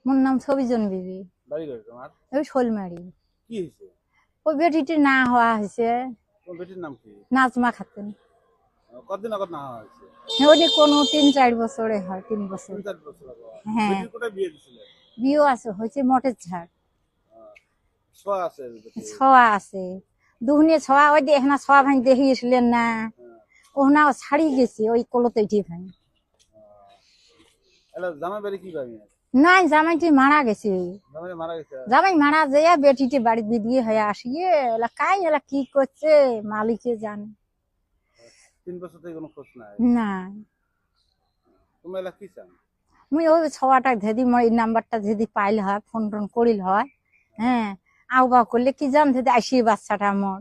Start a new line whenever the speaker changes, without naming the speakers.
মোর নাম ছবিজন বিবি।
বাড়ি কই তোমার?
ওই শোলমারি।
কি হয়েছে?
ওই বেটিটির না হওয়া হয়েছে।
তোমার বেটির নাম কি?
নাজমা খাতুন।
কতদিন আগত না হয়েছে?
ওটি কোনো ৩-৪ বছরে হয়, ৩ বছর।
3-4 বছর আগে।
হ্যাঁ,
বেটির কোথায় বিয়ে দিছিলে?
বিয়েও আছে, হয়েছে মটের ঝাড়।
ছোঁয়া আছে বেটি?
ছোয়া আছে, দুহনে ছোয়া। ওই দেখ না, ছোয়া ভাই দেখিয়েছিলেন না, ওহনা ছাড়ি গেছে ওই কলতে উঠে ভাই।
এলা জামাই বাড়ি কি ভাবি?
নাই, জামাইটি মারা গেছে।
জামাই মারা গেছে?
জামাই মারা যায় বেটিটি বাড়ি বিদিয়ে হয়ে আসিয়ে এলা কাই এলা কি করছে মালিকে জানে।
3 বছর থেকে কোনো খোঁজ নাই?
না,
তুমি এলা কি চান?
মুই ওই ছোয়াটা যদি মোর এই নাম্বারটা যদি পাইল হয়, ফোন টোন করিল হয়, হ্যাঁ আউ বাউ করলে কি জান যদি আসি বাচ্চাটা মোর